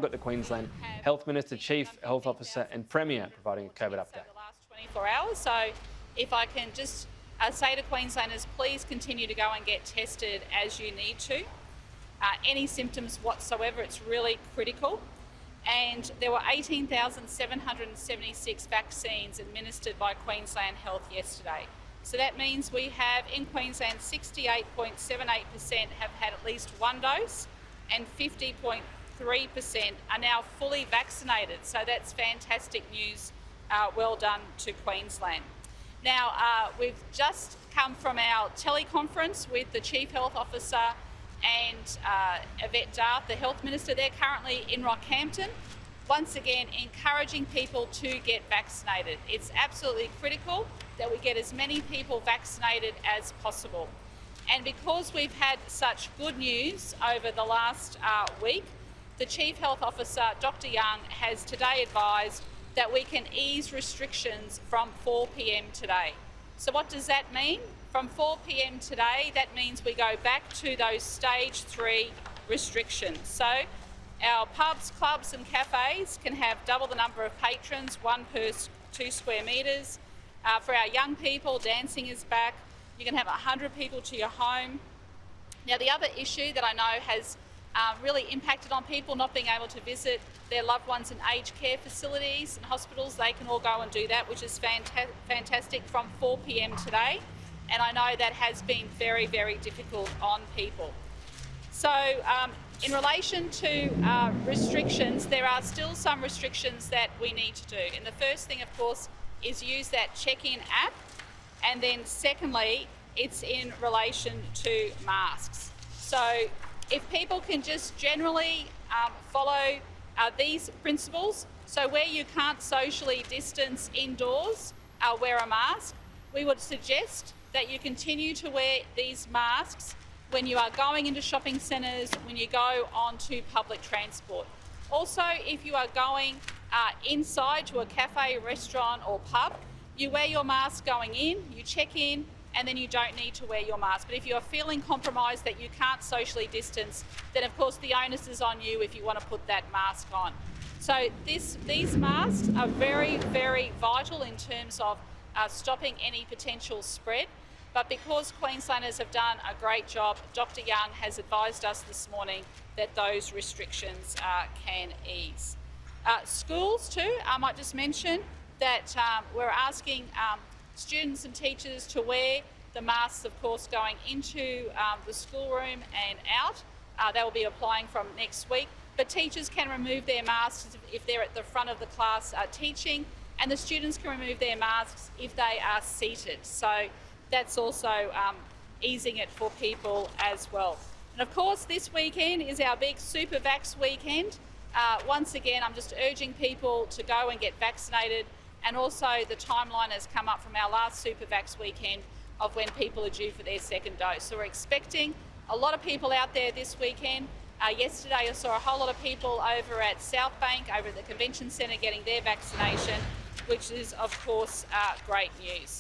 Got the Queensland Health Minister, Chief Health Officer and Premier providing a COVID update. The last 24 hours. So if I can just say to Queenslanders, please continue to go and get tested as you need to. Any symptoms whatsoever, it's really critical. And there were 18,776 vaccines administered by Queensland Health yesterday. So that means we have in Queensland 68.78% have had at least one dose and 50.3% are now fully vaccinated. So that's fantastic news. Well done to Queensland. Now, we've just come from our teleconference with the Chief Health Officer and Yvette Darth, the Health Minister. They're currently in Rockhampton, once again encouraging people to get vaccinated. It's absolutely critical that we get as many people vaccinated as possible. And because we've had such good news over the last week, the Chief Health Officer, Dr. Young, has today advised that we can ease restrictions from 4 p.m. today. So what does that mean? From 4 p.m. today, that means we go back to those stage 3 restrictions. So our pubs, clubs and cafes can have double the number of patrons, 1 per 2 square metres. For our young people, dancing is back. You can have 100 people to your home. Now, the other issue that I know has really impacted on people not being able to visit their loved ones in aged care facilities and hospitals, they can all go and do that, which is fantastic from 4 p.m. today. And I know that has been very, very difficult on people. So in relation to restrictions, there are still some restrictions that we need to do. And the first thing, of course, is use that check-in app. And then secondly, it's in relation to masks. So if people can just generally follow these principles, so where you can't socially distance indoors, wear a mask. We would suggest that you continue to wear these masks when you are going into shopping centres, when you go onto public transport. Also, if you are going inside to a cafe, restaurant or pub, you wear your mask going in, you check in, and then you don't need to wear your mask. But if you are feeling compromised that you can't socially distance, then of course the onus is on you if you want to put that mask on. So these masks are very, very vital in terms of stopping any potential spread. But because Queenslanders have done a great job, Dr. Young has advised us this morning that those restrictions can ease. Schools too, I might just mention that we're asking students and teachers to wear the masks, of course, going into the schoolroom and out. They will be applying from next week. But teachers can remove their masks if they're at the front of the class teaching, and the students can remove their masks if they are seated. So that's also easing it for people as well. And of course, this weekend is our big Super Vax weekend. Once again, I'm just urging people to go and get vaccinated. And also the timeline has come up from our last Super Vax weekend of when people are due for their second dose. So we're expecting a lot of people out there this weekend. Yesterday I saw a whole lot of people over at South Bank, over at the Convention Centre getting their vaccination, which is of course great news.